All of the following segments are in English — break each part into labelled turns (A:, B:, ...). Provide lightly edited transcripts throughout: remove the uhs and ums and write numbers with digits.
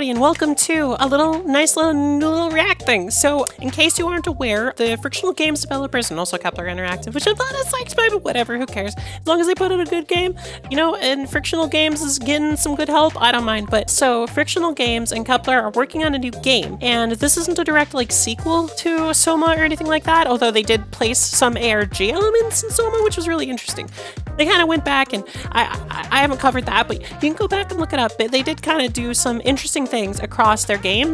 A: everybody, and welcome to a nice little react thing. So, in case you aren't aware, the Frictional Games developers, and also Kepler Interactive, which I'm not as psyched by, but whatever, who cares? As long as they put out a good game, you know, and Frictional Games is getting some good help, I don't mind. But so, Frictional Games and Kepler are working on a new game, and this isn't a direct, sequel to Soma or anything like that, although they did place some ARG elements in Soma, which was really interesting. They kind of went back, and I haven't covered that, but you can go back and look it up. They did kind of do some interesting things across their game,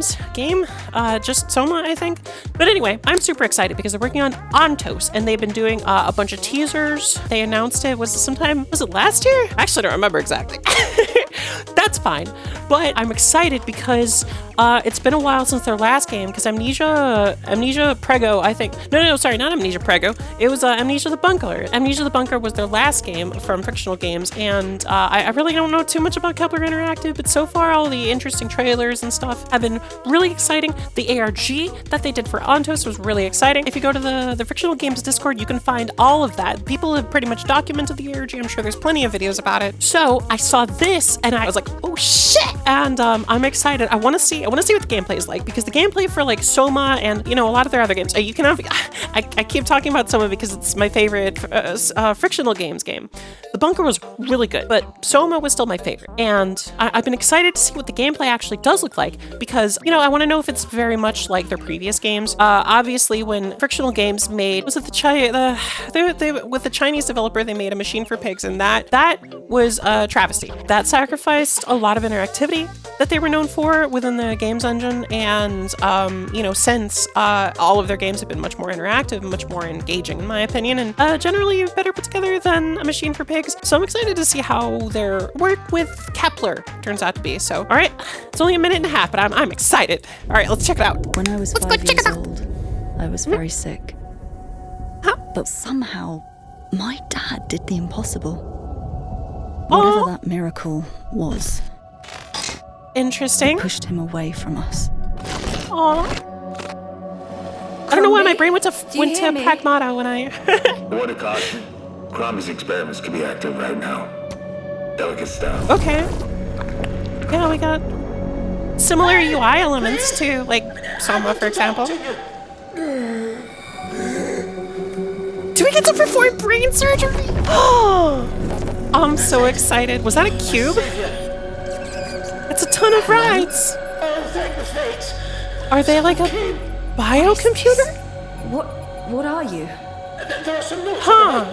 A: just Soma, I think. But anyway, I'm super excited because they're working on ONTOS, and they've been doing a bunch of teasers. They announced it, was it last year? Actually, I don't remember exactly. That's fine. But I'm excited because it's been a while since their last game, because Amnesia Prego, I think. No, sorry, not Amnesia Prego. It was Amnesia the Bunker. Amnesia the Bunker was their last game from Frictional Games, and I really don't know too much about Kepler Interactive, but so far all the interesting trailers and stuff have been really exciting. The ARG that they did for ONTOS was really exciting. If you go to the Frictional Games Discord, you can find all of that. People have pretty much documented the ARG. I'm sure there's plenty of videos about it. So I saw this, and I was like, oh shit! And I'm excited. I want to see what the gameplay is like, because the gameplay for Soma and a lot of their other games, you can have. I keep talking about Soma because it's my favorite Frictional Games game. The Bunker was really good, but Soma was still my favorite, and I've been excited to see what the gameplay actually does look like, because I want to know if it's very much like their previous games. Obviously, when Frictional Games made, with the Chinese developer, they made a Machine for Pigs, and that was a travesty. That sacrificed a lot of interactivity that they were known for within the games engine, and since all of their games have been much more interactive and much more engaging, in my opinion, and generally better put together than a Machine for Pigs. So I'm excited to see how their work with Kepler turns out to be. So, all right, it's only a minute and a half, but I'm excited. All right, let's check it out.
B: When I was 5 years old, I was very sick.
A: Huh?
B: But somehow, my dad did the impossible. Whatever that miracle was.
A: Interesting.
B: It pushed him away from us.
A: Aww. I don't know why my brain went to Pragmata when I...
C: Word of caution. Cromie's experiments can be active right now. Delicate stuff.
A: Okay. Yeah, we got similar UI elements to, Soma, for example. Do we get to perform brain surgery? Oh, I'm so excited. Was that a cube? It's a ton of rides. Are they like a biocomputer?
B: What are you?
A: Huh.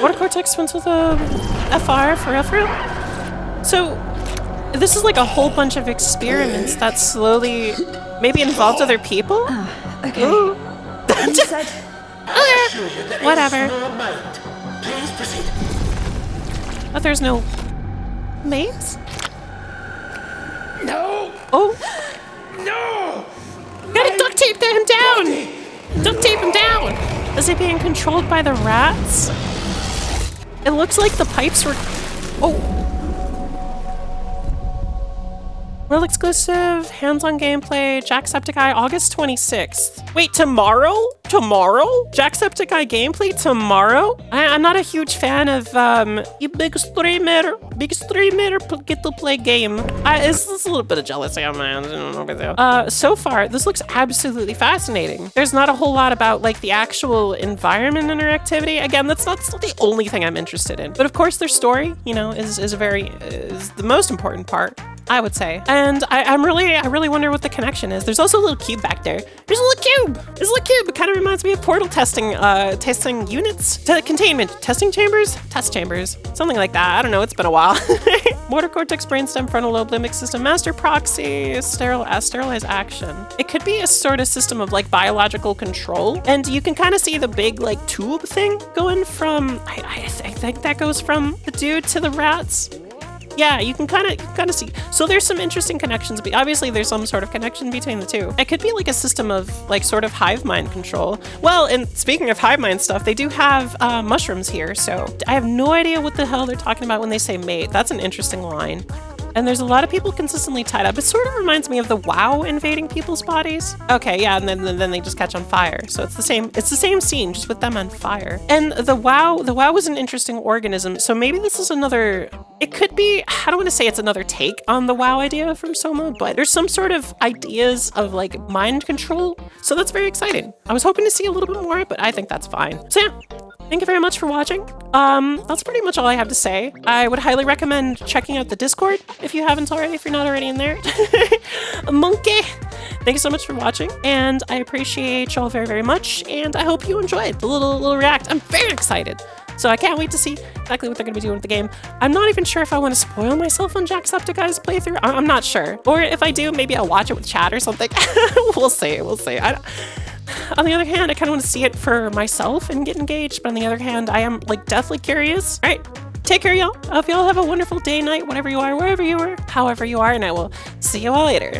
A: Water cortex went with a FR for real? So, this is like a whole bunch of experiments that slowly maybe involved other people?
B: Oh, okay.
A: Ooh.
B: You said...
A: Okay. Whatever.
C: Please proceed.
A: But there's no mates?
C: No!
A: Oh.
C: No!
A: Gotta duct tape him down! Duct tape him down! Is he being controlled by the rats? It looks like the pipes were... Oh! World exclusive, hands-on gameplay, Jacksepticeye, August 26th. Wait, tomorrow? Tomorrow? Jacksepticeye gameplay tomorrow? I'm not a huge fan of, you big streamer get to play game. It's a little bit of jealousy on my end. So far, this looks absolutely fascinating. There's not a whole lot about, the actual environment interactivity. Again, that's not the only thing I'm interested in. But of course, their story, is the most important part, I would say. And I really wonder what the connection is. There's also a little cube back there. There's a little cube. It kind of reminds me of portal testing units. Containment. Testing chambers? Test chambers. Something like that. I don't know. It's been a while. Motor cortex, brainstem, frontal lobe, limbic system, master proxy, sterilize action. It could be a sort of system of biological control. And you can kind of see the big tube thing going from, I think that goes from the dude to the rats. Yeah, you can kind of see. So there's some interesting connections, but obviously there's some sort of connection between the two. It could be a system of sort of hive mind control. Well, and speaking of hive mind stuff, they do have mushrooms here, so I have no idea what the hell they're talking about when they say mate. That's an interesting line. And there's a lot of people consistently tied up. It sort of reminds me of the WoW invading people's bodies. Okay, yeah, and then they just catch on fire. So it's the same scene, just with them on fire. And the WoW was an interesting organism. So maybe this is another, it could be, I don't want to say it's another take on the WoW idea from Soma, but there's some sort of ideas of like mind control. So that's very exciting. I was hoping to see a little bit more, but I think that's fine. So yeah. Thank you very much for watching. That's pretty much all I have to say. I would highly recommend checking out the Discord if you haven't already, if you're not already in there. Monkey! Thank you so much for watching, and I appreciate y'all very, very much, and I hope you enjoyed the little react. I'm very excited. So I can't wait to see exactly what they're going to be doing with the game. I'm not even sure if I want to spoil myself on Jacksepticeye's playthrough. I'm not sure. Or if I do, maybe I'll watch it with chat or something. We'll see. On the other hand, I kind of want to see it for myself and get engaged, but on the other hand, I am like deathly curious. All right, take care, y'all. I hope y'all have a wonderful day, night, whatever you are, wherever you are, however you are, and I will see you all later.